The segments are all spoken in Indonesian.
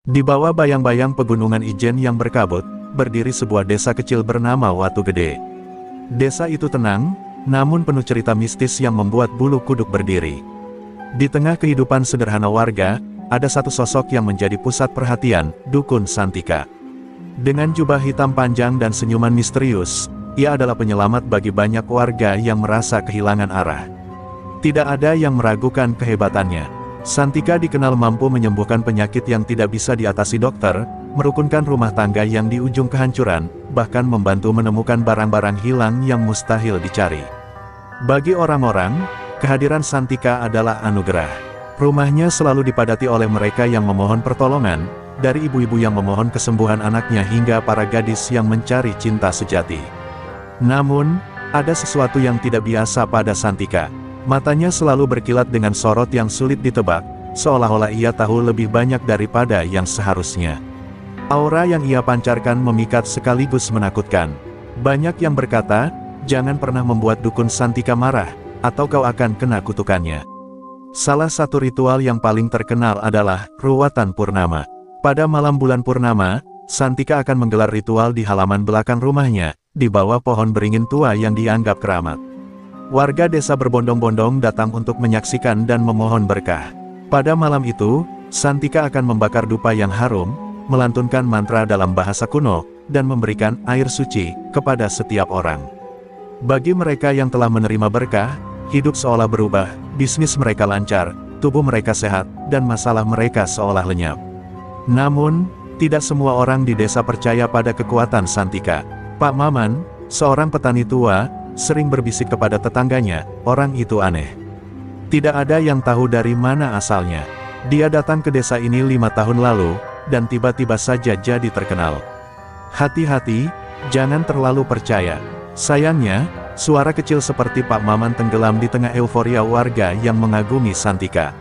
Di bawah bayang-bayang pegunungan Ijen yang berkabut, berdiri sebuah desa kecil bernama Watu Gede. Desa itu tenang, namun penuh cerita mistis yang membuat bulu kuduk berdiri. Di tengah kehidupan sederhana warga, ada satu sosok yang menjadi pusat perhatian, Dukun Santika. Dengan jubah hitam panjang dan senyuman misterius, ia adalah penyelamat bagi banyak warga yang merasa kehilangan arah. Tidak ada yang meragukan kehebatannya. Santika dikenal mampu menyembuhkan penyakit yang tidak bisa diatasi dokter, merukunkan rumah tangga yang di ujung kehancuran, bahkan membantu menemukan barang-barang hilang yang mustahil dicari. Bagi orang-orang, kehadiran Santika adalah anugerah. Rumahnya selalu dipadati oleh mereka yang memohon pertolongan, dari ibu-ibu yang memohon kesembuhan anaknya hingga para gadis yang mencari cinta sejati. Namun, ada sesuatu yang tidak biasa pada Santika. Matanya selalu berkilat dengan sorot yang sulit ditebak, seolah-olah ia tahu lebih banyak daripada yang seharusnya. Aura yang ia pancarkan memikat sekaligus menakutkan. Banyak yang berkata, jangan pernah membuat Dukun Santika marah, atau kau akan kena kutukannya. Salah satu ritual yang paling terkenal adalah Ruwatan Purnama. Pada malam bulan purnama, Santika akan menggelar ritual di halaman belakang rumahnya, di bawah pohon beringin tua yang dianggap keramat. Warga desa berbondong-bondong datang untuk menyaksikan dan memohon berkah. Pada malam itu, Santika akan membakar dupa yang harum, melantunkan mantra dalam bahasa kuno, dan memberikan air suci kepada setiap orang. Bagi mereka yang telah menerima berkah, hidup seolah berubah, bisnis mereka lancar, tubuh mereka sehat, dan masalah mereka seolah lenyap. Namun, tidak semua orang di desa percaya pada kekuatan Santika. Pak Maman, seorang petani tua, sering berbisik kepada tetangganya, orang itu aneh. Tidak ada yang tahu dari mana asalnya. Dia datang ke desa ini 5 tahun lalu, dan tiba-tiba saja jadi terkenal. Hati-hati, jangan terlalu percaya. Sayangnya, suara kecil seperti Pak Maman tenggelam di tengah euforia warga yang mengagumi Santika.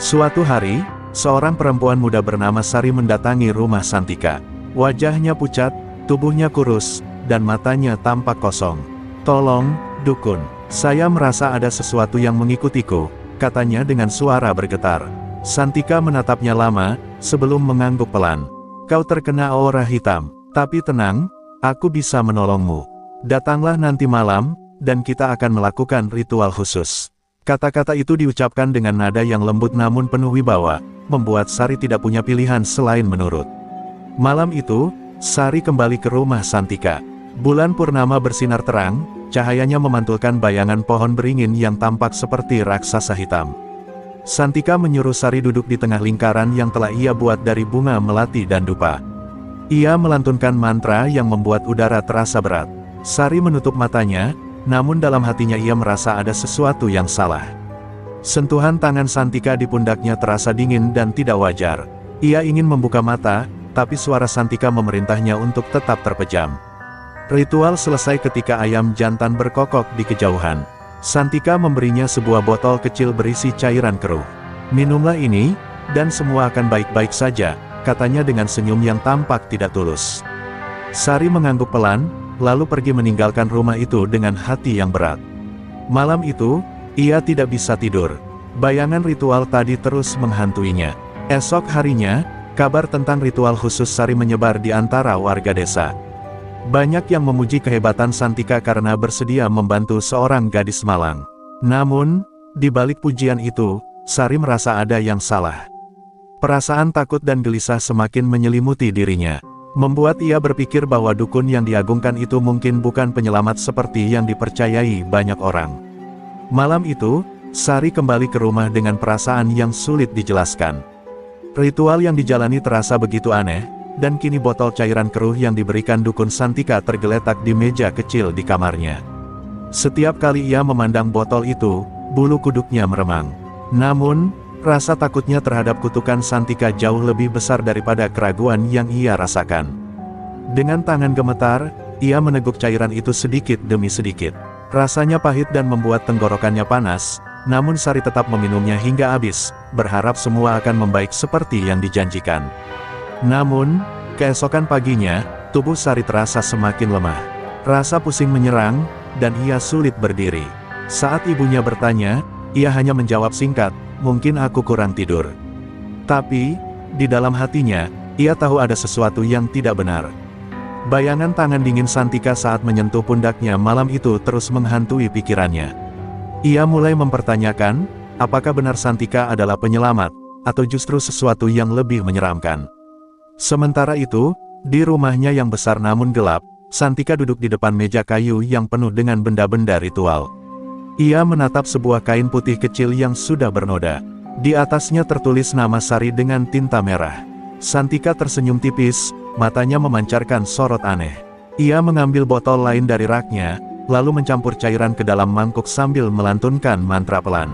Suatu hari, seorang perempuan muda bernama Sari mendatangi rumah Santika. Wajahnya pucat, tubuhnya kurus, dan matanya tampak kosong. "Tolong, Dukun, saya merasa ada sesuatu yang mengikutiku," katanya dengan suara bergetar. Santika menatapnya lama, sebelum mengangguk pelan. "Kau terkena aura hitam, tapi tenang, aku bisa menolongmu. Datanglah nanti malam, dan kita akan melakukan ritual khusus." Kata-kata itu diucapkan dengan nada yang lembut namun penuh wibawa, membuat Sari tidak punya pilihan selain menurut. Malam itu, Sari kembali ke rumah Santika. Bulan purnama bersinar terang, cahayanya memantulkan bayangan pohon beringin yang tampak seperti raksasa hitam. Santika menyuruh Sari duduk di tengah lingkaran yang telah ia buat dari bunga melati dan dupa. Ia melantunkan mantra yang membuat udara terasa berat. Sari menutup matanya, namun dalam hatinya ia merasa ada sesuatu yang salah. Sentuhan tangan Santika di pundaknya terasa dingin dan tidak wajar. Ia ingin membuka mata, tapi suara Santika memerintahnya untuk tetap terpejam. Ritual selesai ketika ayam jantan berkokok di kejauhan. Santika memberinya sebuah botol kecil berisi cairan keruh. "Minumlah ini, dan semua akan baik-baik saja," katanya dengan senyum yang tampak tidak tulus. Sari mengangguk pelan, lalu pergi meninggalkan rumah itu dengan hati yang berat. Malam itu, ia tidak bisa tidur. Bayangan ritual tadi terus menghantuinya. Esok harinya, kabar tentang ritual khusus Sari menyebar di antara warga desa. Banyak yang memuji kehebatan Santika karena bersedia membantu seorang gadis malang. Namun, di balik pujian itu, Sari merasa ada yang salah. Perasaan takut dan gelisah semakin menyelimuti dirinya, membuat ia berpikir bahwa dukun yang diagungkan itu mungkin bukan penyelamat seperti yang dipercayai banyak orang. Malam itu, Sari kembali ke rumah dengan perasaan yang sulit dijelaskan. Ritual yang dijalani terasa begitu aneh, dan kini botol cairan keruh yang diberikan Dukun Santika tergeletak di meja kecil di kamarnya. Setiap kali ia memandang botol itu, bulu kuduknya meremang. Namun, rasa takutnya terhadap kutukan Santika jauh lebih besar daripada keraguan yang ia rasakan. Dengan tangan gemetar, ia meneguk cairan itu sedikit demi sedikit. Rasanya pahit dan membuat tenggorokannya panas, namun Sari tetap meminumnya hingga habis, berharap semua akan membaik seperti yang dijanjikan. Namun, keesokan paginya, tubuh Sari terasa semakin lemah. Rasa pusing menyerang, dan ia sulit berdiri. Saat ibunya bertanya, ia hanya menjawab singkat, "Mungkin aku kurang tidur." Tapi, di dalam hatinya, ia tahu ada sesuatu yang tidak benar. Bayangan tangan dingin Santika saat menyentuh pundaknya malam itu terus menghantui pikirannya. Ia mulai mempertanyakan, apakah benar Santika adalah penyelamat, atau justru sesuatu yang lebih menyeramkan. Sementara itu, di rumahnya yang besar namun gelap, Santika duduk di depan meja kayu yang penuh dengan benda-benda ritual. Ia menatap sebuah kain putih kecil yang sudah bernoda. Di atasnya tertulis nama Sari dengan tinta merah. Santika tersenyum tipis, matanya memancarkan sorot aneh. Ia mengambil botol lain dari raknya, lalu mencampur cairan ke dalam mangkuk sambil melantunkan mantra pelan.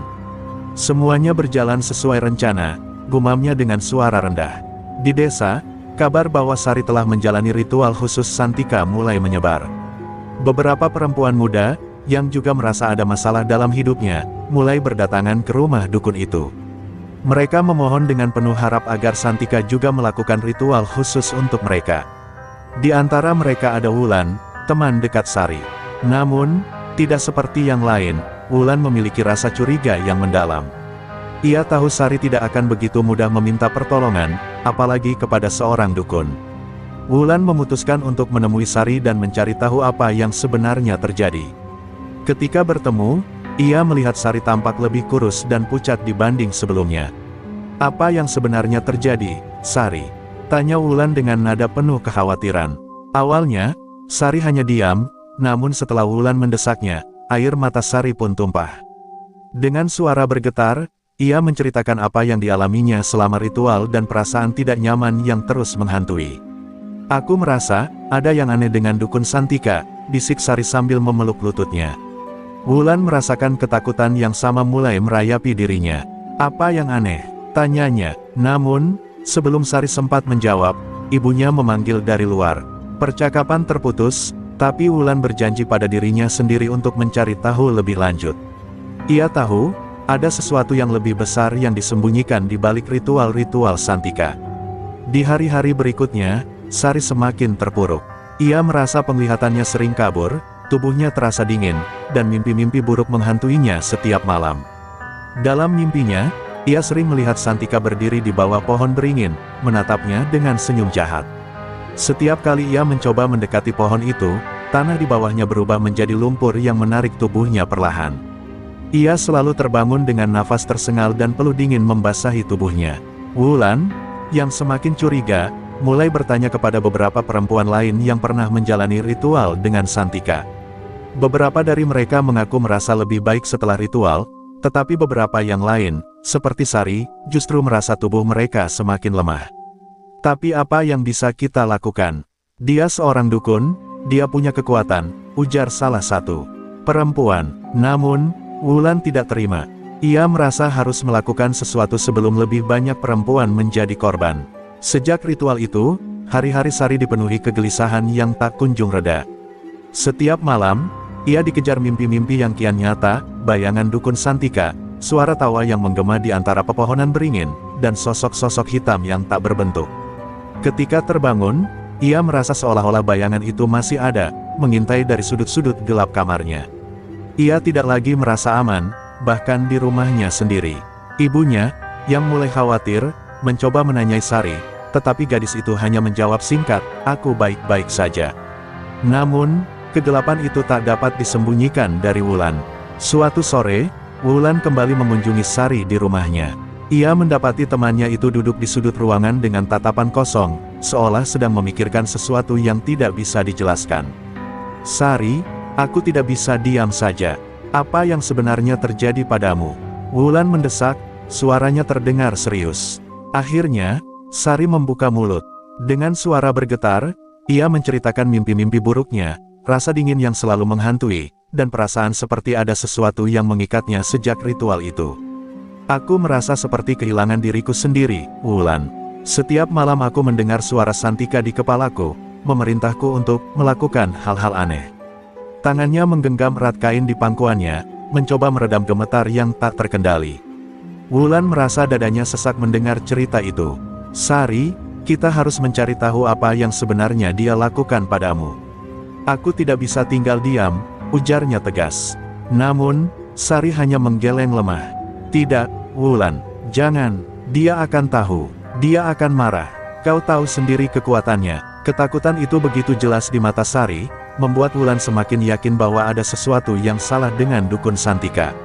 Semuanya berjalan sesuai rencana, gumamnya dengan suara rendah. Di desa, kabar bahwa Sari telah menjalani ritual khusus Santika mulai menyebar. Beberapa perempuan muda, yang juga merasa ada masalah dalam hidupnya, mulai berdatangan ke rumah dukun itu. Mereka memohon dengan penuh harap agar Santika juga melakukan ritual khusus untuk mereka. Di antara mereka ada Wulan, teman dekat Sari. Namun, tidak seperti yang lain, Wulan memiliki rasa curiga yang mendalam. Ia tahu Sari tidak akan begitu mudah meminta pertolongan, apalagi kepada seorang dukun. Wulan memutuskan untuk menemui Sari dan mencari tahu apa yang sebenarnya terjadi. Ketika bertemu, ia melihat Sari tampak lebih kurus dan pucat dibanding sebelumnya. "Apa yang sebenarnya terjadi, Sari?" tanya Wulan dengan nada penuh kekhawatiran. Awalnya, Sari hanya diam, namun setelah Wulan mendesaknya, air mata Sari pun tumpah. Dengan suara bergetar, ia menceritakan apa yang dialaminya selama ritual dan perasaan tidak nyaman yang terus menghantui. "Aku merasa, ada yang aneh dengan dukun Santika," bisik Sari sambil memeluk lututnya. Wulan merasakan ketakutan yang sama mulai merayapi dirinya. "Apa yang aneh?" tanyanya. Namun, sebelum Sari sempat menjawab, ibunya memanggil dari luar. Percakapan terputus, tapi Wulan berjanji pada dirinya sendiri untuk mencari tahu lebih lanjut. Ia tahu, ada sesuatu yang lebih besar yang disembunyikan di balik ritual-ritual Santika. Di hari-hari berikutnya, Sari semakin terpuruk. Ia merasa penglihatannya sering kabur, tubuhnya terasa dingin, dan mimpi-mimpi buruk menghantuinya setiap malam. Dalam mimpinya, ia sering melihat Santika berdiri di bawah pohon beringin, menatapnya dengan senyum jahat. Setiap kali ia mencoba mendekati pohon itu, tanah di bawahnya berubah menjadi lumpur yang menarik tubuhnya perlahan. Ia selalu terbangun dengan nafas tersengal dan peluh dingin membasahi tubuhnya. Wulan, yang semakin curiga, mulai bertanya kepada beberapa perempuan lain yang pernah menjalani ritual dengan Santika. Beberapa dari mereka mengaku merasa lebih baik setelah ritual, tetapi beberapa yang lain, seperti Sari, justru merasa tubuh mereka semakin lemah. "Tapi apa yang bisa kita lakukan? Dia seorang dukun, dia punya kekuatan," ujar salah satu perempuan. Namun, Wulan tidak terima. Ia merasa harus melakukan sesuatu sebelum lebih banyak perempuan menjadi korban. Sejak ritual itu, hari-hari Sari dipenuhi kegelisahan yang tak kunjung reda. Setiap malam, ia dikejar mimpi-mimpi yang kian nyata, bayangan dukun Santika, suara tawa yang menggema di antara pepohonan beringin, dan sosok-sosok hitam yang tak berbentuk. Ketika terbangun, ia merasa seolah-olah bayangan itu masih ada, mengintai dari sudut-sudut gelap kamarnya. Ia tidak lagi merasa aman, bahkan di rumahnya sendiri. Ibunya, yang mulai khawatir, mencoba menanyai Sari, tetapi gadis itu hanya menjawab singkat, "Aku baik-baik saja." Namun, kegelapan itu tak dapat disembunyikan dari Wulan. Suatu sore, Wulan kembali mengunjungi Sari di rumahnya. Ia mendapati temannya itu duduk di sudut ruangan dengan tatapan kosong, seolah sedang memikirkan sesuatu yang tidak bisa dijelaskan. "Sari, aku tidak bisa diam saja. Apa yang sebenarnya terjadi padamu?" Wulan mendesak, suaranya terdengar serius. Akhirnya, Sari membuka mulut. Dengan suara bergetar, ia menceritakan mimpi-mimpi buruknya, rasa dingin yang selalu menghantui, dan perasaan seperti ada sesuatu yang mengikatnya sejak ritual itu. "Aku merasa seperti kehilangan diriku sendiri, Wulan. Setiap malam aku mendengar suara Santika di kepalaku, memerintahku untuk melakukan hal-hal aneh." Tangannya menggenggam erat kain di pangkuannya, mencoba meredam gemetar yang tak terkendali. Wulan merasa dadanya sesak mendengar cerita itu. "Sari, kita harus mencari tahu apa yang sebenarnya dia lakukan padamu." "Aku tidak bisa tinggal diam," ujarnya tegas. Namun, Sari hanya menggeleng lemah. "Tidak, Wulan, jangan, dia akan tahu. Dia akan marah. Kau tahu sendiri kekuatannya. Ketakutan itu begitu jelas di mata Sari, membuat Wulan semakin yakin bahwa ada sesuatu yang salah dengan Dukun Santika.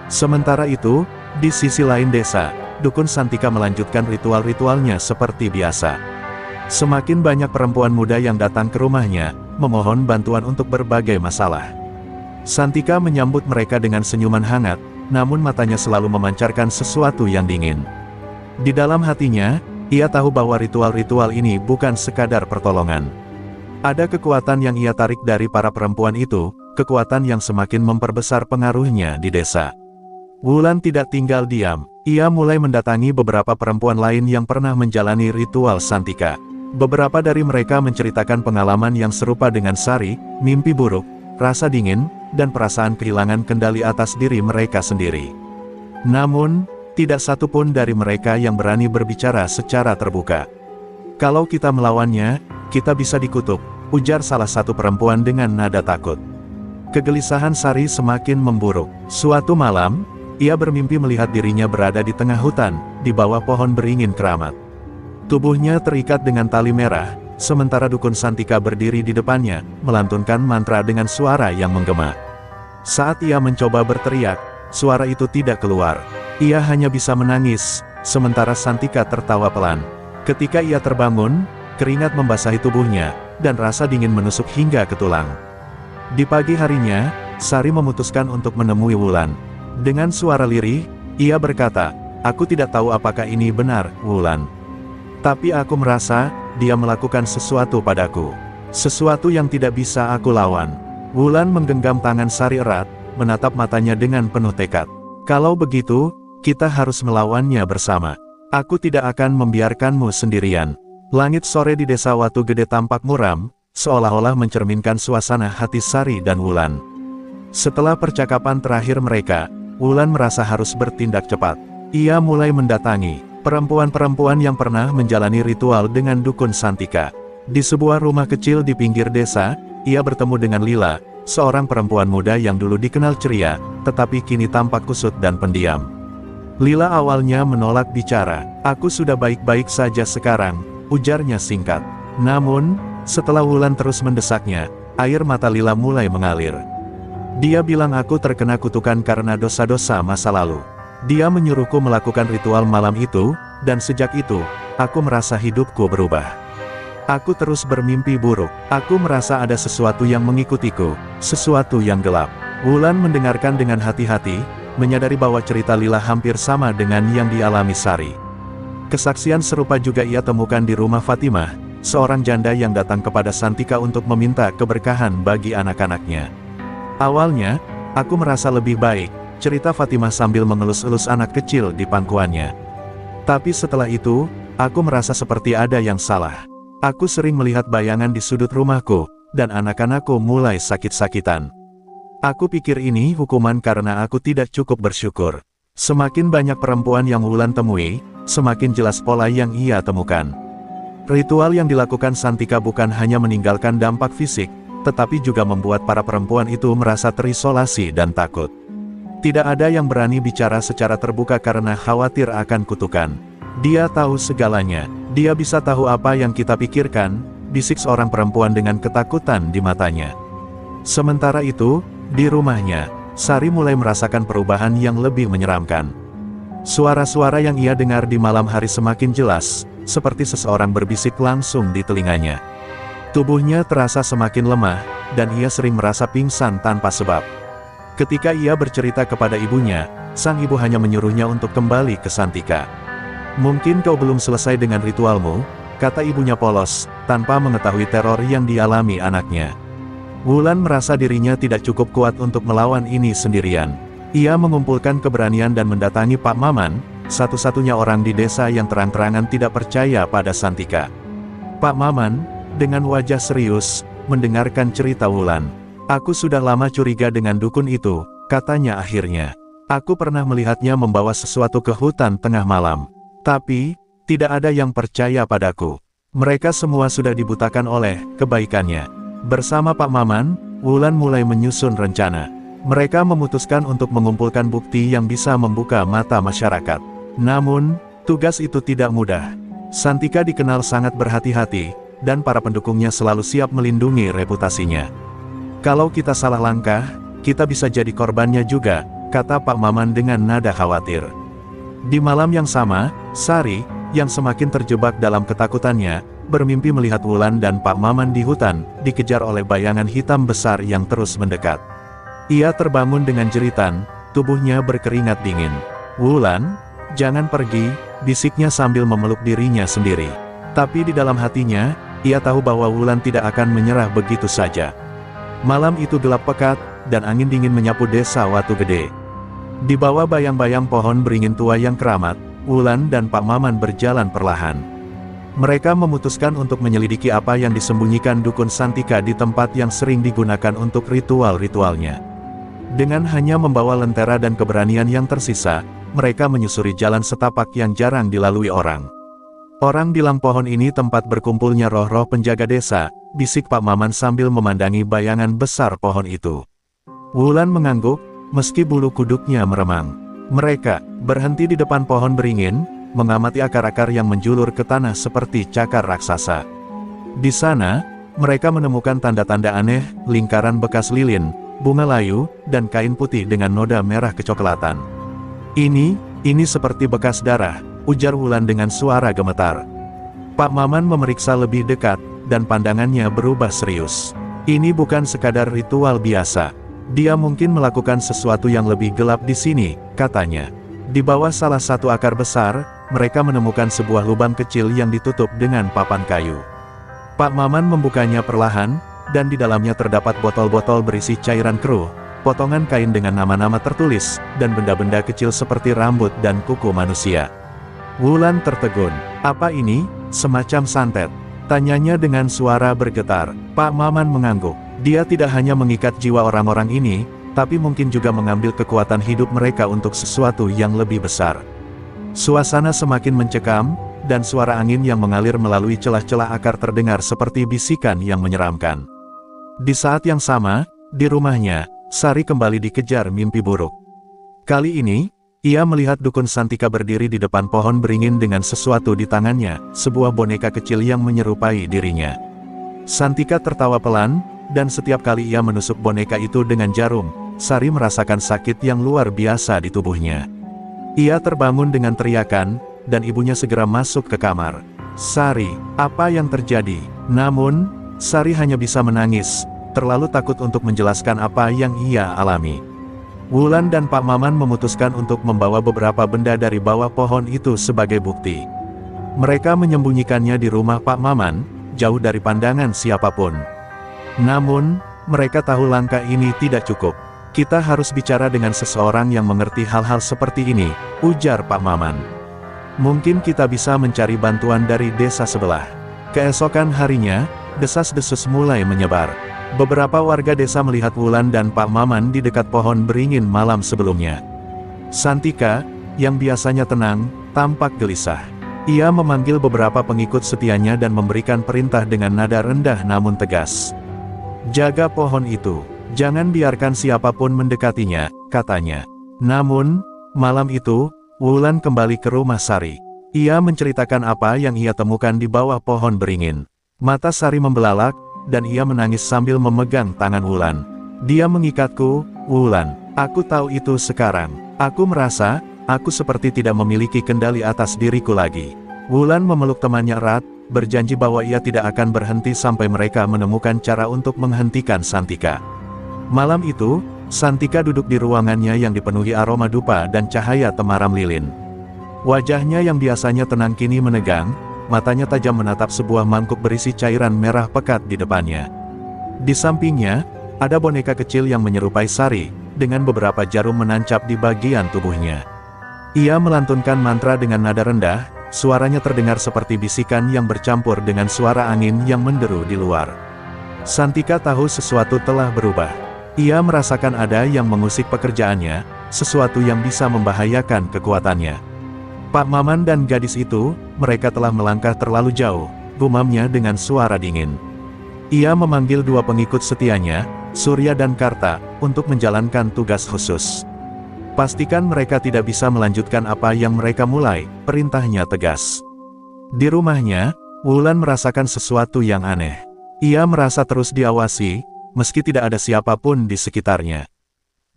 Sementara itu, di sisi lain desa, Dukun Santika melanjutkan ritual-ritualnya seperti biasa. Semakin banyak perempuan muda yang datang ke rumahnya, memohon bantuan untuk berbagai masalah. Santika menyambut mereka dengan senyuman hangat, namun matanya selalu memancarkan sesuatu yang dingin. Di dalam hatinya, ia tahu bahwa ritual-ritual ini bukan sekadar pertolongan. Ada kekuatan yang ia tarik dari para perempuan itu, kekuatan yang semakin memperbesar pengaruhnya di desa. Wulan tidak tinggal diam, ia mulai mendatangi beberapa perempuan lain yang pernah menjalani ritual Santika. Beberapa dari mereka menceritakan pengalaman yang serupa dengan Sari, mimpi buruk, rasa dingin, dan perasaan kehilangan kendali atas diri mereka sendiri. Namun, tidak satu pun dari mereka yang berani berbicara secara terbuka. Kalau kita melawannya, kita bisa dikutuk, ujar salah satu perempuan dengan nada takut. Kegelisahan Sari semakin memburuk. Suatu malam, ia bermimpi melihat dirinya berada di tengah hutan, di bawah pohon beringin keramat. Tubuhnya terikat dengan tali merah, sementara Dukun Santika berdiri di depannya, melantunkan mantra dengan suara yang menggema. Saat ia mencoba berteriak, suara itu tidak keluar. Ia hanya bisa menangis, sementara Santika tertawa pelan. Ketika ia terbangun, keringat membasahi tubuhnya, dan rasa dingin menusuk hingga ke tulang. Di pagi harinya, Sari memutuskan untuk menemui Wulan. Dengan suara lirih, ia berkata, "Aku tidak tahu apakah ini benar, Wulan. Tapi aku merasa, dia melakukan sesuatu padaku. Sesuatu yang tidak bisa aku lawan." Wulan menggenggam tangan Sari erat, menatap matanya dengan penuh tekad. "Kalau begitu, kita harus melawannya bersama. Aku tidak akan membiarkanmu sendirian." Langit sore di desa Watu Gede tampak muram, seolah-olah mencerminkan suasana hati Sari dan Wulan. Setelah percakapan terakhir mereka, Wulan merasa harus bertindak cepat. Ia mulai mendatangi perempuan-perempuan yang pernah menjalani ritual dengan Dukun Santika. Di sebuah rumah kecil di pinggir desa, ia bertemu dengan Lila, seorang perempuan muda yang dulu dikenal ceria, tetapi kini tampak kusut dan pendiam. Lila awalnya menolak bicara. "Aku sudah baik-baik saja sekarang," ujarnya singkat. Namun, setelah Wulan terus mendesaknya, air mata Lila mulai mengalir. "Dia bilang aku terkena kutukan karena dosa-dosa masa lalu. Dia menyuruhku melakukan ritual malam itu, dan sejak itu, aku merasa hidupku berubah. Aku terus bermimpi buruk. Aku merasa ada sesuatu yang mengikutiku, sesuatu yang gelap." Wulan mendengarkan dengan hati-hati, menyadari bahwa cerita Lila hampir sama dengan yang dialami Sari. Kesaksian serupa juga ia temukan di rumah Fatimah, seorang janda yang datang kepada Santika untuk meminta keberkahan bagi anak-anaknya. "Awalnya, aku merasa lebih baik," cerita Fatimah sambil mengelus-elus anak kecil di pangkuannya. "Tapi setelah itu, aku merasa seperti ada yang salah. Aku sering melihat bayangan di sudut rumahku, dan anak-anakku mulai sakit-sakitan. Aku pikir ini hukuman karena aku tidak cukup bersyukur." Semakin banyak perempuan yang Wulan temui, semakin jelas pola yang ia temukan. Ritual yang dilakukan Santika bukan hanya meninggalkan dampak fisik, tetapi juga membuat para perempuan itu merasa terisolasi dan takut. Tidak ada yang berani bicara secara terbuka karena khawatir akan kutukan. "Dia tahu segalanya, dia bisa tahu apa yang kita pikirkan," bisik seorang perempuan dengan ketakutan di matanya. Sementara itu, di rumahnya, Sari mulai merasakan perubahan yang lebih menyeramkan. Suara-suara yang ia dengar di malam hari semakin jelas, seperti seseorang berbisik langsung di telinganya. Tubuhnya terasa semakin lemah, dan ia sering merasa pingsan tanpa sebab. Ketika ia bercerita kepada ibunya, sang ibu hanya menyuruhnya untuk kembali ke Santika. "Mungkin kau belum selesai dengan ritualmu," kata ibunya polos, tanpa mengetahui teror yang dialami anaknya. Wulan merasa dirinya tidak cukup kuat untuk melawan ini sendirian. Ia mengumpulkan keberanian dan mendatangi Pak Maman, satu-satunya orang di desa yang terang-terangan tidak percaya pada Santika. Pak Maman, dengan wajah serius, mendengarkan cerita Wulan. "Aku sudah lama curiga dengan dukun itu," katanya akhirnya. "Aku pernah melihatnya membawa sesuatu ke hutan tengah malam. Tapi, tidak ada yang percaya padaku. Mereka semua sudah dibutakan oleh kebaikannya." Bersama Pak Maman, Wulan mulai menyusun rencana. Mereka memutuskan untuk mengumpulkan bukti yang bisa membuka mata masyarakat. Namun, tugas itu tidak mudah. Santika dikenal sangat berhati-hati, dan para pendukungnya selalu siap melindungi reputasinya. Kalau kita salah langkah, kita bisa jadi korbannya juga, kata Pak Maman dengan nada khawatir. Di malam yang sama, Sari, yang semakin terjebak dalam ketakutannya, bermimpi melihat Wulan dan Pak Maman di hutan, dikejar oleh bayangan hitam besar yang terus mendekat. Ia terbangun dengan jeritan, tubuhnya berkeringat dingin. "Wulan, jangan pergi," bisiknya sambil memeluk dirinya sendiri. Tapi di dalam hatinya, ia tahu bahwa Wulan tidak akan menyerah begitu saja. Malam itu gelap pekat, dan angin dingin menyapu desa Watu Gede. Di bawah bayang-bayang pohon beringin tua yang keramat, Wulan dan Pak Maman berjalan perlahan. Mereka memutuskan untuk menyelidiki apa yang disembunyikan dukun Santika di tempat yang sering digunakan untuk ritual-ritualnya. Dengan hanya membawa lentera dan keberanian yang tersisa, mereka menyusuri jalan setapak yang jarang dilalui orang. "Orang bilang pohon ini tempat berkumpulnya roh-roh penjaga desa," bisik Pak Maman sambil memandangi bayangan besar pohon itu. Wulan mengangguk, meski bulu kuduknya meremang. Mereka berhenti di depan pohon beringin, mengamati akar-akar yang menjulur ke tanah seperti cakar raksasa. Di sana, mereka menemukan tanda-tanda aneh, lingkaran bekas lilin, bunga layu, dan kain putih dengan noda merah kecoklatan. Ini seperti bekas darah," ujar Wulan dengan suara gemetar. Pak Maman memeriksa lebih dekat, dan pandangannya berubah serius. "Ini bukan sekadar ritual biasa. Dia mungkin melakukan sesuatu yang lebih gelap di sini," katanya. Di bawah salah satu akar besar, mereka menemukan sebuah lubang kecil yang ditutup dengan papan kayu. Pak Maman membukanya perlahan, dan di dalamnya terdapat botol-botol berisi cairan keruh, potongan kain dengan nama-nama tertulis, dan benda-benda kecil seperti rambut dan kuku manusia. Wulan tertegun. "Apa ini? Semacam santet?" tanyanya dengan suara bergetar. Pak Maman mengangguk. Dia tidak hanya mengikat jiwa orang-orang ini, tapi mungkin juga mengambil kekuatan hidup mereka untuk sesuatu yang lebih besar. Suasana semakin mencekam, dan suara angin yang mengalir melalui celah-celah akar terdengar seperti bisikan yang menyeramkan. Di saat yang sama, di rumahnya, Sari kembali dikejar mimpi buruk. Kali ini, ia melihat dukun Santika berdiri di depan pohon beringin dengan sesuatu di tangannya, sebuah boneka kecil yang menyerupai dirinya. Santika tertawa pelan, dan setiap kali ia menusuk boneka itu dengan jarum, Sari merasakan sakit yang luar biasa di tubuhnya. Ia terbangun dengan teriakan, dan ibunya segera masuk ke kamar. "Sari, apa yang terjadi?" Namun, Sari hanya bisa menangis, terlalu takut untuk menjelaskan apa yang ia alami. Wulan dan Pak Maman memutuskan untuk membawa beberapa benda dari bawah pohon itu sebagai bukti. Mereka menyembunyikannya di rumah Pak Maman, jauh dari pandangan siapapun. Namun, mereka tahu langkah ini tidak cukup. "Kita harus bicara dengan seseorang yang mengerti hal-hal seperti ini," ujar Pak Maman. "Mungkin kita bisa mencari bantuan dari desa sebelah." Keesokan harinya, desas-desus mulai menyebar. Beberapa warga desa melihat Wulan dan Pak Maman di dekat pohon beringin malam sebelumnya. Santika, yang biasanya tenang, tampak gelisah. Ia memanggil beberapa pengikut setianya dan memberikan perintah dengan nada rendah namun tegas. "Jaga pohon itu. Jangan biarkan siapapun mendekatinya," katanya. Namun, malam itu, Wulan kembali ke rumah Sari. Ia menceritakan apa yang ia temukan di bawah pohon beringin. Mata Sari membelalak, dan ia menangis sambil memegang tangan Wulan. "Dia mengikatku, Wulan. Aku tahu itu sekarang. Aku merasa, aku seperti tidak memiliki kendali atas diriku lagi." Wulan memeluk temannya erat, berjanji bahwa ia tidak akan berhenti sampai mereka menemukan cara untuk menghentikan Santika. Malam itu, Santika duduk di ruangannya yang dipenuhi aroma dupa dan cahaya temaram lilin. Wajahnya yang biasanya tenang kini menegang, matanya tajam menatap sebuah mangkuk berisi cairan merah pekat di depannya. Di sampingnya, ada boneka kecil yang menyerupai Sari, dengan beberapa jarum menancap di bagian tubuhnya. Ia melantunkan mantra dengan nada rendah, suaranya terdengar seperti bisikan yang bercampur dengan suara angin yang menderu di luar. Santika tahu sesuatu telah berubah. Ia merasakan ada yang mengusik pekerjaannya, sesuatu yang bisa membahayakan kekuatannya. "Pak Maman dan gadis itu, mereka telah melangkah terlalu jauh," gumamnya dengan suara dingin. Ia memanggil dua pengikut setianya, Surya dan Karta, untuk menjalankan tugas khusus. "Pastikan mereka tidak bisa melanjutkan apa yang mereka mulai," perintahnya tegas. Di rumahnya, Wulan merasakan sesuatu yang aneh. Ia merasa terus diawasi, meski tidak ada siapapun di sekitarnya.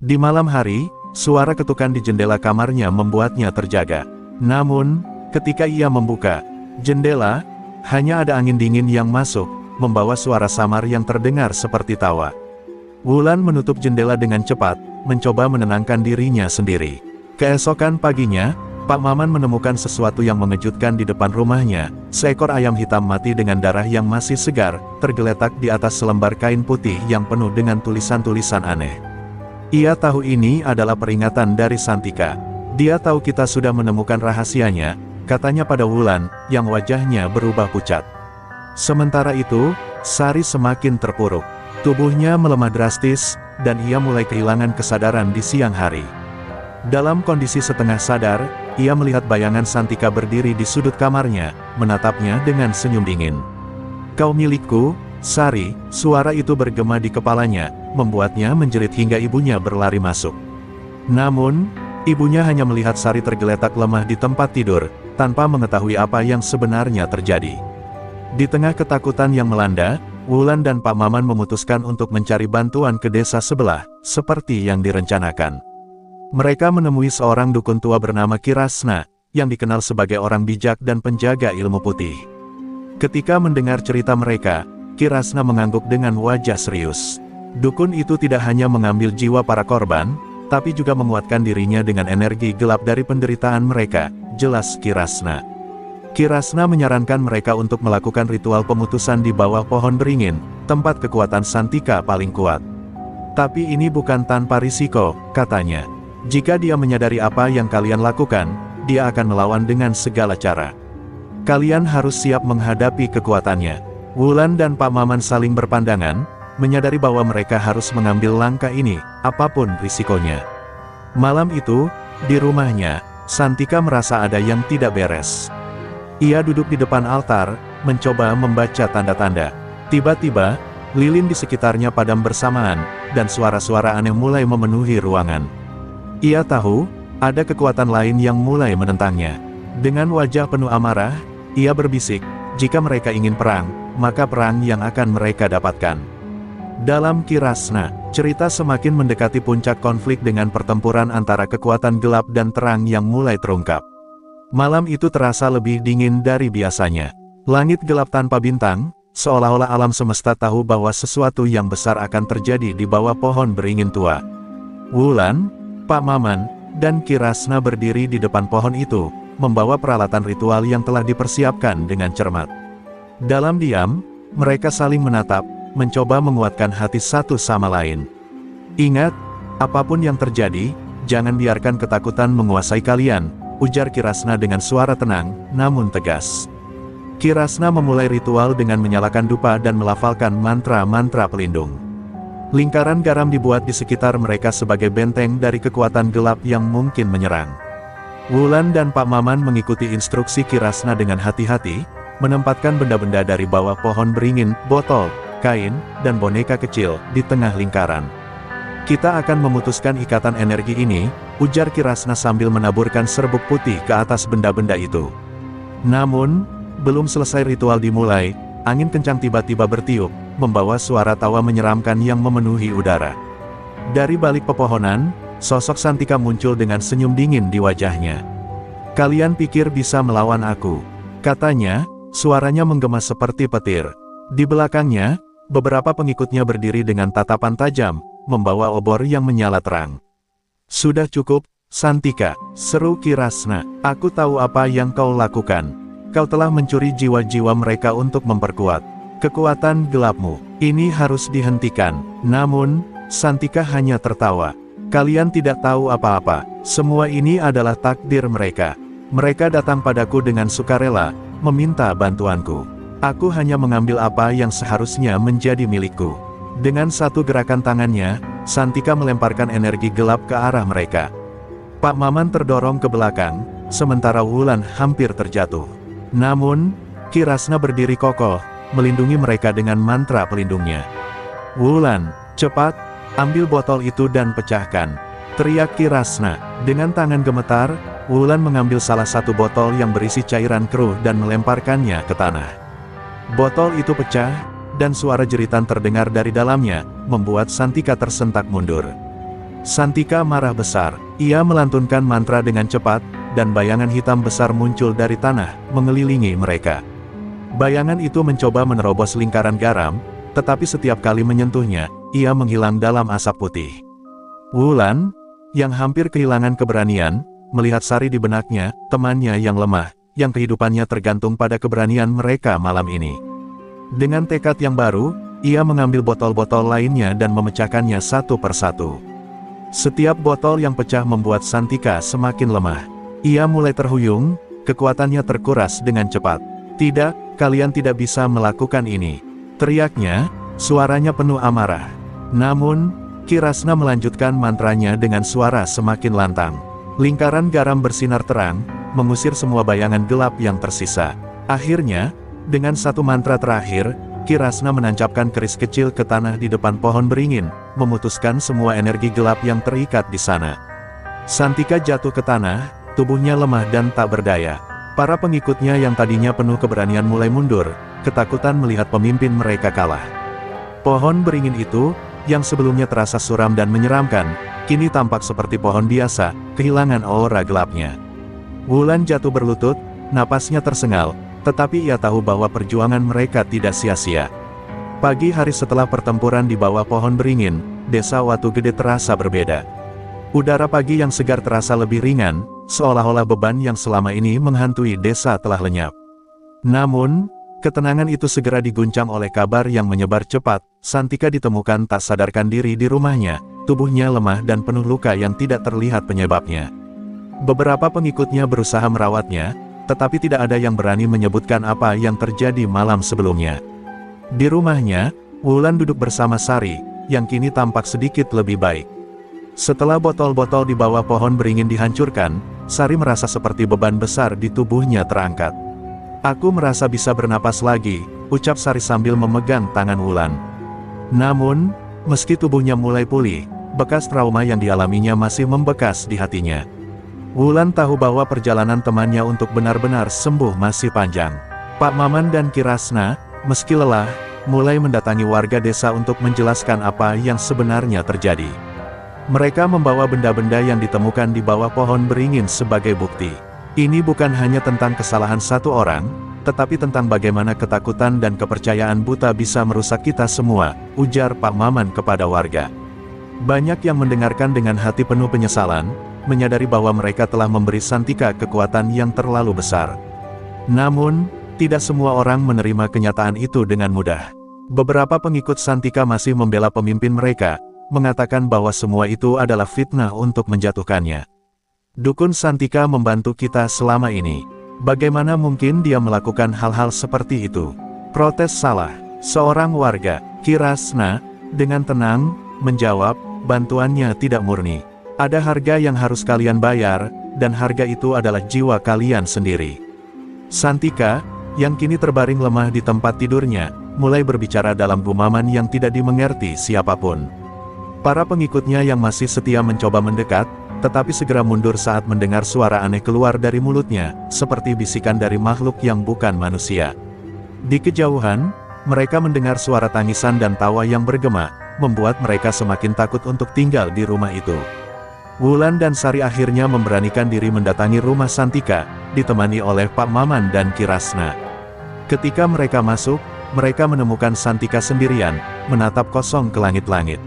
Di malam hari, suara ketukan di jendela kamarnya membuatnya terjaga. Namun, ketika ia membuka jendela, hanya ada angin dingin yang masuk, membawa suara samar yang terdengar seperti tawa. Wulan menutup jendela dengan cepat, mencoba menenangkan dirinya sendiri. Keesokan paginya, Pak Maman menemukan sesuatu yang mengejutkan di depan rumahnya. Seekor ayam hitam mati dengan darah yang masih segar, tergeletak di atas selembar kain putih yang penuh dengan tulisan-tulisan aneh. Ia tahu ini adalah peringatan dari Santika. Dia tahu kita sudah menemukan rahasianya, katanya pada Wulan, yang wajahnya berubah pucat. Sementara itu, Sari semakin terpuruk. Tubuhnya melemah drastis, dan ia mulai kehilangan kesadaran di siang hari. Dalam kondisi setengah sadar, ia melihat bayangan Santika berdiri di sudut kamarnya, menatapnya dengan senyum dingin. "Kau milikku, Sari," suara itu bergema di kepalanya, membuatnya menjerit hingga ibunya berlari masuk. Namun, ibunya hanya melihat Sari tergeletak lemah di tempat tidur, tanpa mengetahui apa yang sebenarnya terjadi. Di tengah ketakutan yang melanda, Wulan dan Pak Maman memutuskan untuk mencari bantuan ke desa sebelah, seperti yang direncanakan. Mereka menemui seorang dukun tua bernama Kirasna, yang dikenal sebagai orang bijak dan penjaga ilmu putih. Ketika mendengar cerita mereka, Kirasna mengangguk dengan wajah serius. Dukun itu tidak hanya mengambil jiwa para korban, tapi juga menguatkan dirinya dengan energi gelap dari penderitaan mereka, jelas Kirasna. Kirasna menyarankan mereka untuk melakukan ritual pemutusan di bawah pohon beringin, tempat kekuatan Santika paling kuat. Tapi ini bukan tanpa risiko, katanya. Jika dia menyadari apa yang kalian lakukan, dia akan melawan dengan segala cara. Kalian harus siap menghadapi kekuatannya. Wulan dan Pak Maman saling berpandangan, menyadari bahwa mereka harus mengambil langkah ini, apapun risikonya. Malam itu, di rumahnya, Santika merasa ada yang tidak beres. Ia duduk di depan altar, mencoba membaca tanda-tanda. Tiba-tiba, lilin di sekitarnya padam bersamaan, dan suara-suara aneh mulai memenuhi ruangan. Ia tahu, ada kekuatan lain yang mulai menentangnya. Dengan wajah penuh amarah, ia berbisik, jika mereka ingin perang, maka perang yang akan mereka dapatkan. Dalam Kirasna, cerita semakin mendekati puncak konflik dengan pertempuran antara kekuatan gelap dan terang yang mulai terungkap. Malam itu terasa lebih dingin dari biasanya. Langit gelap tanpa bintang, seolah-olah alam semesta tahu bahwa sesuatu yang besar akan terjadi di bawah pohon beringin tua. Wulan, Pak Maman, dan Kirasna berdiri di depan pohon itu, membawa peralatan ritual yang telah dipersiapkan dengan cermat. Dalam diam, mereka saling menatap, mencoba menguatkan hati satu sama lain. "Ingat, apapun yang terjadi, jangan biarkan ketakutan menguasai kalian," ujar Kirasna dengan suara tenang, namun tegas. Kirasna memulai ritual dengan menyalakan dupa dan melafalkan mantra-mantra pelindung. Lingkaran garam dibuat di sekitar mereka sebagai benteng dari kekuatan gelap yang mungkin menyerang. Wulan dan Pak Maman mengikuti instruksi Kirasna dengan hati-hati, menempatkan benda-benda dari bawah pohon beringin, botol, kain, dan boneka kecil di tengah lingkaran. "Kita akan memutuskan ikatan energi ini," ujar Kirasna sambil menaburkan serbuk putih ke atas benda-benda itu. Namun, belum selesai ritual dimulai, angin kencang tiba-tiba bertiup, membawa suara tawa menyeramkan yang memenuhi udara. Dari balik pepohonan, sosok Santika muncul dengan senyum dingin di wajahnya. "Kalian pikir bisa melawan aku?" katanya, suaranya menggema seperti petir. Di belakangnya, beberapa pengikutnya berdiri dengan tatapan tajam, membawa obor yang menyala terang. "Sudah cukup, Santika," seru Kirasna. "Aku tahu apa yang kau lakukan. Kau telah mencuri jiwa-jiwa mereka untuk memperkuat kekuatan gelapmu. Ini harus dihentikan." Namun, Santika hanya tertawa. "Kalian tidak tahu apa-apa. Semua ini adalah takdir mereka. Mereka datang padaku dengan sukarela, meminta bantuanku. Aku hanya mengambil apa yang seharusnya menjadi milikku." Dengan satu gerakan tangannya, Santika melemparkan energi gelap ke arah mereka. Pak Maman terdorong ke belakang, sementara Wulan hampir terjatuh. Namun, Kirasna berdiri kokoh, melindungi mereka dengan mantra pelindungnya. "Wulan, cepat, ambil botol itu dan pecahkan." teriak Kirasna. Dengan tangan gemetar, Wulan mengambil salah satu botol yang berisi cairan keruh dan melemparkannya ke tanah. Botol itu pecah, dan suara jeritan terdengar dari dalamnya, membuat Santika tersentak mundur. Santika marah besar. Ia melantunkan mantra dengan cepat, dan bayangan hitam besar muncul dari tanah, mengelilingi mereka. Bayangan itu mencoba menerobos lingkaran garam, tetapi setiap kali menyentuhnya, ia menghilang dalam asap putih. Wulan, yang hampir kehilangan keberanian, melihat Sari di benaknya, temannya yang lemah, yang kehidupannya tergantung pada keberanian mereka malam ini. Dengan tekad yang baru, ia mengambil botol-botol lainnya dan memecahkannya satu persatu. Setiap botol yang pecah membuat Santika semakin lemah. Ia mulai terhuyung, kekuatannya terkuras dengan cepat. "Tidak, kalian tidak bisa melakukan ini," teriaknya, suaranya penuh amarah. Namun, Kirasna melanjutkan mantranya dengan suara semakin lantang. Lingkaran garam bersinar terang, mengusir semua bayangan gelap yang tersisa. Akhirnya, dengan satu mantra terakhir, Kirasna menancapkan keris kecil ke tanah di depan pohon beringin, memutuskan semua energi gelap yang terikat di sana. Santika jatuh ke tanah, tubuhnya lemah dan tak berdaya. Para pengikutnya yang tadinya penuh keberanian mulai mundur, ketakutan melihat pemimpin mereka kalah. Pohon beringin itu, yang sebelumnya terasa suram dan menyeramkan, kini tampak seperti pohon biasa, kehilangan aura gelapnya. Wulan jatuh berlutut, napasnya tersengal, tetapi ia tahu bahwa perjuangan mereka tidak sia-sia. Pagi hari setelah pertempuran di bawah pohon beringin, desa Watu Gede terasa berbeda. Udara pagi yang segar terasa lebih ringan, seolah-olah beban yang selama ini menghantui desa telah lenyap. Namun, ketenangan itu segera diguncang oleh kabar yang menyebar cepat. Santika ditemukan tak sadarkan diri di rumahnya, tubuhnya lemah dan penuh luka yang tidak terlihat penyebabnya. Beberapa pengikutnya berusaha merawatnya, tetapi tidak ada yang berani menyebutkan apa yang terjadi malam sebelumnya. Di rumahnya, Wulan duduk bersama Sari, yang kini tampak sedikit lebih baik. Setelah botol-botol di bawah pohon beringin dihancurkan, Sari merasa seperti beban besar di tubuhnya terangkat. "Aku merasa bisa bernapas lagi," ucap Sari sambil memegang tangan Wulan. Namun, meski tubuhnya mulai pulih, bekas trauma yang dialaminya masih membekas di hatinya. Wulan tahu bahwa perjalanan temannya untuk benar-benar sembuh masih panjang. Pak Maman dan Kirasna, meski lelah, mulai mendatangi warga desa untuk menjelaskan apa yang sebenarnya terjadi. Mereka membawa benda-benda yang ditemukan di bawah pohon beringin sebagai bukti. Ini bukan hanya tentang kesalahan satu orang, tetapi tentang bagaimana ketakutan dan kepercayaan buta bisa merusak kita semua, ujar Pak Maman kepada warga. Banyak yang mendengarkan dengan hati penuh penyesalan, menyadari bahwa mereka telah memberi Santika kekuatan yang terlalu besar. Namun, tidak semua orang menerima kenyataan itu dengan mudah. Beberapa pengikut Santika masih membela pemimpin mereka, mengatakan bahwa semua itu adalah fitnah untuk menjatuhkannya. "Dukun Santika membantu kita selama ini. Bagaimana mungkin dia melakukan hal-hal seperti itu?" protes salah seorang warga. Kirasna, dengan tenang, menjawab, "Bantuannya tidak murni. Ada harga yang harus kalian bayar, dan harga itu adalah jiwa kalian sendiri." Santika, yang kini terbaring lemah di tempat tidurnya, mulai berbicara dalam gumaman yang tidak dimengerti siapapun. Para pengikutnya yang masih setia mencoba mendekat, tetapi segera mundur saat mendengar suara aneh keluar dari mulutnya, seperti bisikan dari makhluk yang bukan manusia. Di kejauhan, mereka mendengar suara tangisan dan tawa yang bergema, membuat mereka semakin takut untuk tinggal di rumah itu. Wulan dan Sari akhirnya memberanikan diri mendatangi rumah Santika, ditemani oleh Pak Maman dan Kirasna. Ketika mereka masuk, mereka menemukan Santika sendirian, menatap kosong ke langit-langit.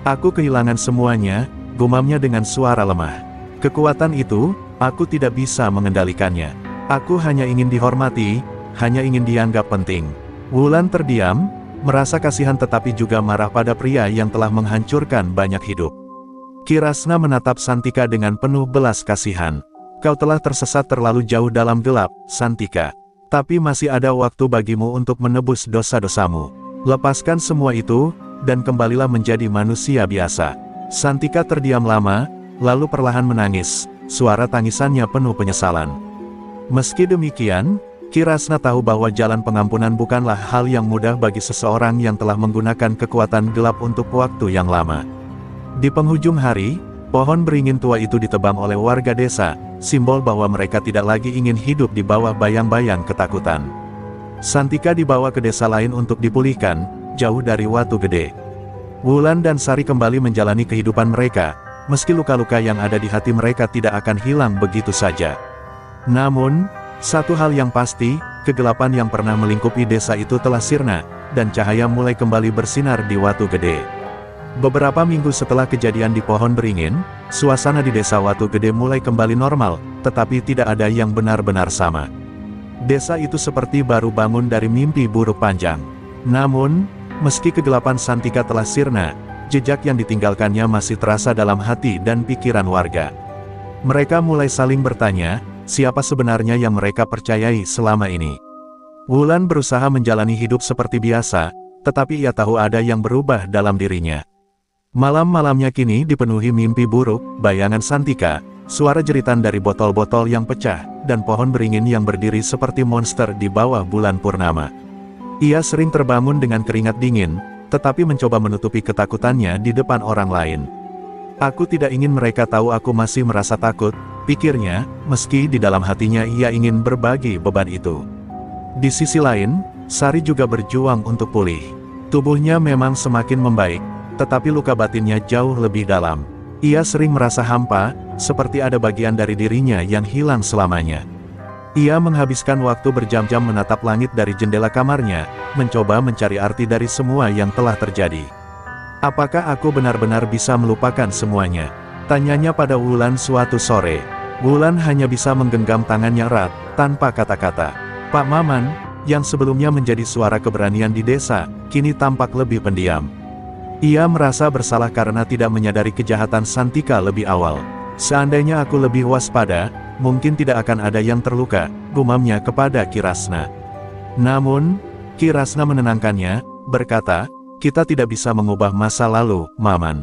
"Aku kehilangan semuanya," gumamnya dengan suara lemah. "Kekuatan itu, aku tidak bisa mengendalikannya. Aku hanya ingin dihormati, hanya ingin dianggap penting." Wulan terdiam, merasa kasihan tetapi juga marah pada pria yang telah menghancurkan banyak hidup. Kirasna menatap Santika dengan penuh belas kasihan. "Kau telah tersesat terlalu jauh dalam gelap, Santika. Tapi masih ada waktu bagimu untuk menebus dosa-dosamu. Lepaskan semua itu, dan kembalilah menjadi manusia biasa." Santika terdiam lama, lalu perlahan menangis, suara tangisannya penuh penyesalan. Meski demikian, Kirasna tahu bahwa jalan pengampunan bukanlah hal yang mudah bagi seseorang yang telah menggunakan kekuatan gelap untuk waktu yang lama. Di penghujung hari, Pohon beringin tua itu ditebang oleh warga desa, simbol bahwa mereka tidak lagi ingin hidup di bawah bayang-bayang ketakutan. Santika dibawa ke desa lain untuk dipulihkan, jauh dari Watu Gede. Wulan dan Sari kembali menjalani kehidupan mereka, meski luka-luka yang ada di hati mereka tidak akan hilang begitu saja. Namun, satu hal yang pasti, kegelapan yang pernah melingkupi desa itu telah sirna, dan cahaya mulai kembali bersinar di Watu Gede. Beberapa minggu setelah kejadian di pohon beringin, suasana di desa Watu Gede mulai kembali normal, tetapi tidak ada yang benar-benar sama. Desa itu seperti baru bangun dari mimpi buruk panjang. Namun, meski kegelapan Santika telah sirna, jejak yang ditinggalkannya masih terasa dalam hati dan pikiran warga. Mereka mulai saling bertanya, siapa sebenarnya yang mereka percayai selama ini. Wulan berusaha menjalani hidup seperti biasa, tetapi ia tahu ada yang berubah dalam dirinya. Malam-malamnya kini dipenuhi mimpi buruk, bayangan Santika, suara jeritan dari botol-botol yang pecah, dan pohon beringin yang berdiri seperti monster di bawah bulan purnama. Ia sering terbangun dengan keringat dingin, tetapi mencoba menutupi ketakutannya di depan orang lain. Aku tidak ingin mereka tahu aku masih merasa takut, pikirnya, meski di dalam hatinya ia ingin berbagi beban itu. Di sisi lain, Sari juga berjuang untuk pulih. Tubuhnya memang semakin membaik, tetapi luka batinnya jauh lebih dalam. Ia sering merasa hampa, seperti ada bagian dari dirinya yang hilang selamanya. Ia menghabiskan waktu berjam-jam menatap langit dari jendela kamarnya, mencoba mencari arti dari semua yang telah terjadi. Apakah aku benar-benar bisa melupakan semuanya? Tanyanya pada Wulan suatu sore. Wulan hanya bisa menggenggam tangannya erat, tanpa kata-kata. Pak Maman, yang sebelumnya menjadi suara keberanian di desa, kini tampak lebih pendiam. Ia merasa bersalah karena tidak menyadari kejahatan Santika lebih awal. Seandainya aku lebih waspada, mungkin tidak akan ada yang terluka, gumamnya kepada Kirasna. Namun, Kirasna menenangkannya, berkata, kita tidak bisa mengubah masa lalu, Maman.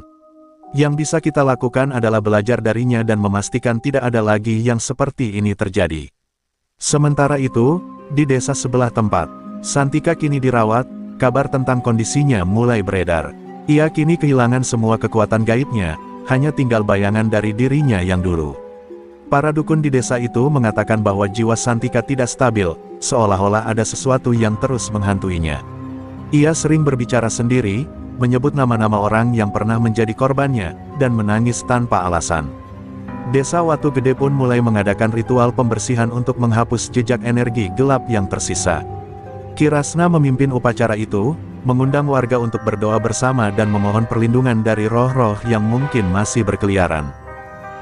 Yang bisa kita lakukan adalah belajar darinya dan memastikan tidak ada lagi yang seperti ini terjadi. Sementara itu, di desa sebelah tempat, Santika kini dirawat, kabar tentang kondisinya mulai beredar. Ia kini kehilangan semua kekuatan gaibnya, hanya tinggal bayangan dari dirinya yang dulu. Para dukun di desa itu mengatakan bahwa jiwa Santika tidak stabil, seolah-olah ada sesuatu yang terus menghantuinya. Ia sering berbicara sendiri, menyebut nama-nama orang yang pernah menjadi korbannya, dan menangis tanpa alasan. Desa Watu Gede pun mulai mengadakan ritual pembersihan untuk menghapus jejak energi gelap yang tersisa. Kirasna memimpin upacara itu, mengundang warga untuk berdoa bersama dan memohon perlindungan dari roh-roh yang mungkin masih berkeliaran.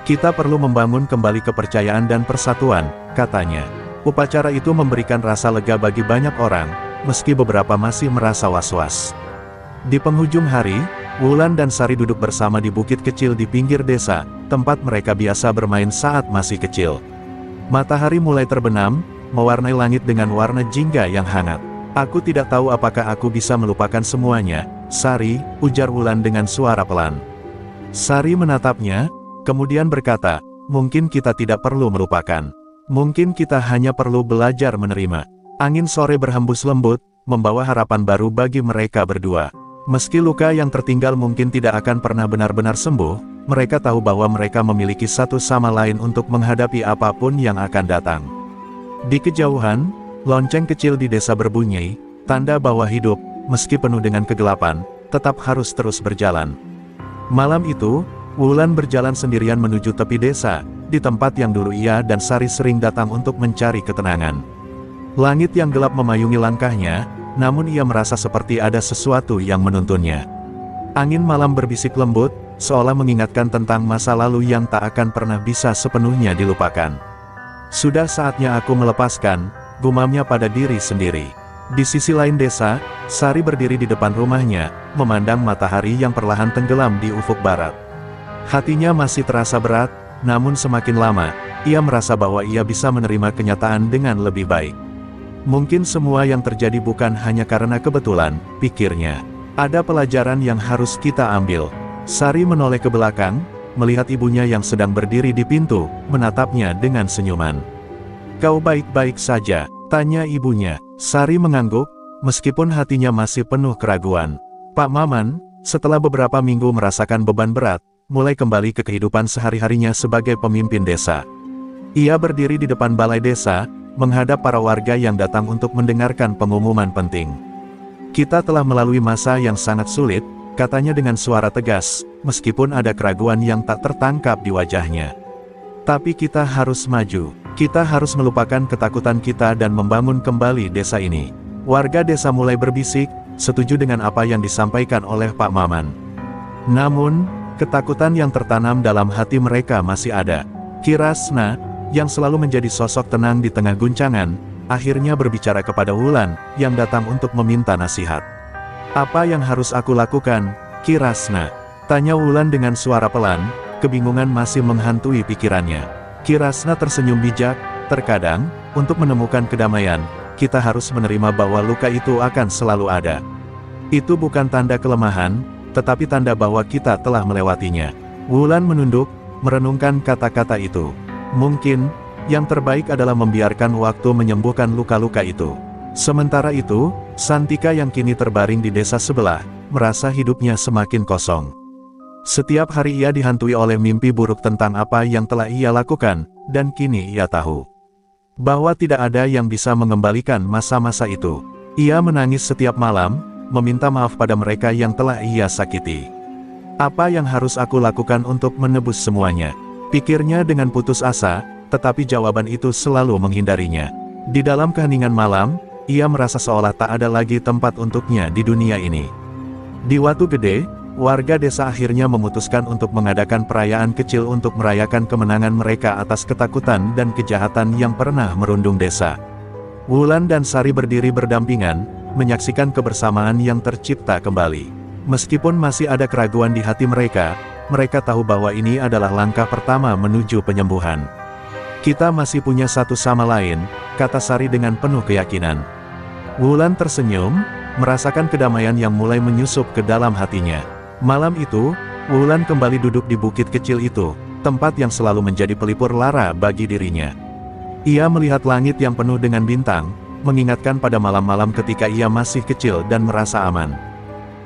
Kita perlu membangun kembali kepercayaan dan persatuan, katanya. Upacara itu memberikan rasa lega bagi banyak orang, meski beberapa masih merasa was-was. Di penghujung hari, Wulan dan Sari duduk bersama di bukit kecil di pinggir desa, tempat mereka biasa bermain saat masih kecil. Matahari mulai terbenam, mewarnai langit dengan warna jingga yang hangat. Aku tidak tahu apakah aku bisa melupakan semuanya, Sari, ujar Wulan dengan suara pelan. Sari menatapnya, kemudian berkata, mungkin kita tidak perlu melupakan. Mungkin kita hanya perlu belajar menerima. Angin sore berhembus lembut, membawa harapan baru bagi mereka berdua. Meski luka yang tertinggal mungkin tidak akan pernah benar-benar sembuh, mereka tahu bahwa mereka memiliki satu sama lain untuk menghadapi apapun yang akan datang. Di kejauhan, lonceng kecil di desa berbunyi, tanda bahwa hidup, meski penuh dengan kegelapan, tetap harus terus berjalan. Malam itu, Wulan berjalan sendirian menuju tepi desa, di tempat yang dulu ia dan Sari sering datang untuk mencari ketenangan. Langit yang gelap memayungi langkahnya, namun ia merasa seperti ada sesuatu yang menuntunnya. Angin malam berbisik lembut, seolah mengingatkan tentang masa lalu yang tak akan pernah bisa sepenuhnya dilupakan. Sudah saatnya aku melepaskan, gumamnya pada diri sendiri. Di sisi lain desa, Sari berdiri di depan rumahnya, memandang matahari yang perlahan tenggelam di ufuk barat. Hatinya masih terasa berat, namun semakin lama, ia merasa bahwa ia bisa menerima kenyataan dengan lebih baik. Mungkin semua yang terjadi bukan hanya karena kebetulan, pikirnya. Ada pelajaran yang harus kita ambil. Sari menoleh ke belakang, melihat ibunya yang sedang berdiri di pintu, menatapnya dengan senyuman. Kau baik-baik saja? Tanya ibunya. Sari mengangguk, meskipun hatinya masih penuh keraguan. Pak Maman, setelah beberapa minggu merasakan beban berat, mulai kembali ke kehidupan sehari-harinya sebagai pemimpin desa. Ia berdiri di depan balai desa, menghadap para warga yang datang untuk mendengarkan pengumuman penting. "Kita telah melalui masa yang sangat sulit," katanya dengan suara tegas, meskipun ada keraguan yang tak tertangkap di wajahnya. "Tapi kita harus maju. Kita harus melupakan ketakutan kita dan membangun kembali desa ini." Warga desa mulai berbisik, setuju dengan apa yang disampaikan oleh Pak Maman. Namun, ketakutan yang tertanam dalam hati mereka masih ada. Ki Rasna, yang selalu menjadi sosok tenang di tengah guncangan, akhirnya berbicara kepada Wulan, yang datang untuk meminta nasihat. "Apa yang harus aku lakukan, Ki Rasna?" tanya Wulan dengan suara pelan, kebingungan masih menghantui pikirannya. Ki Rasna tersenyum bijak, "Terkadang, untuk menemukan kedamaian, kita harus menerima bahwa luka itu akan selalu ada. Itu bukan tanda kelemahan, tetapi tanda bahwa kita telah melewatinya." Wulan menunduk, merenungkan kata-kata itu. Mungkin, yang terbaik adalah membiarkan waktu menyembuhkan luka-luka itu. Sementara itu, Santika yang kini terbaring di desa sebelah, merasa hidupnya semakin kosong. Setiap hari ia dihantui oleh mimpi buruk tentang apa yang telah ia lakukan, dan kini ia tahu bahwa tidak ada yang bisa mengembalikan masa-masa itu. Ia menangis setiap malam, meminta maaf pada mereka yang telah ia sakiti. "Apa yang harus aku lakukan untuk menebus semuanya?" pikirnya dengan putus asa, tetapi jawaban itu selalu menghindarinya. Di dalam keheningan malam, ia merasa seolah tak ada lagi tempat untuknya di dunia ini. Di Watu Gede, warga desa akhirnya memutuskan untuk mengadakan perayaan kecil untuk merayakan kemenangan mereka atas ketakutan dan kejahatan yang pernah merundung desa. Wulan dan Sari berdiri berdampingan, menyaksikan kebersamaan yang tercipta kembali. Meskipun masih ada keraguan di hati mereka, mereka tahu bahwa ini adalah langkah pertama menuju penyembuhan. "Kita masih punya satu sama lain," kata Sari dengan penuh keyakinan. Wulan tersenyum, merasakan kedamaian yang mulai menyusup ke dalam hatinya. Malam itu, Wulan kembali duduk di bukit kecil itu, tempat yang selalu menjadi pelipur lara bagi dirinya. Ia melihat langit yang penuh dengan bintang, mengingatkan pada malam-malam ketika ia masih kecil dan merasa aman.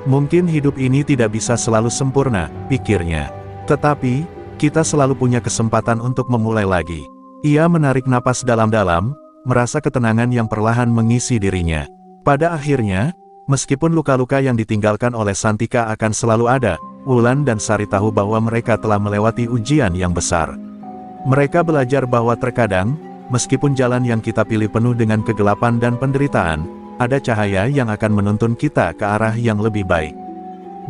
Mungkin hidup ini tidak bisa selalu sempurna, pikirnya. Tetapi, kita selalu punya kesempatan untuk memulai lagi. Ia menarik napas dalam-dalam, merasa ketenangan yang perlahan mengisi dirinya. Pada akhirnya, meskipun luka-luka yang ditinggalkan oleh Santika akan selalu ada, Wulan dan Sari tahu bahwa mereka telah melewati ujian yang besar. Mereka belajar bahwa terkadang, meskipun jalan yang kita pilih penuh dengan kegelapan dan penderitaan, ada cahaya yang akan menuntun kita ke arah yang lebih baik.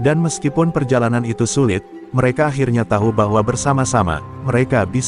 Dan meskipun perjalanan itu sulit, mereka akhirnya tahu bahwa bersama-sama, mereka bisa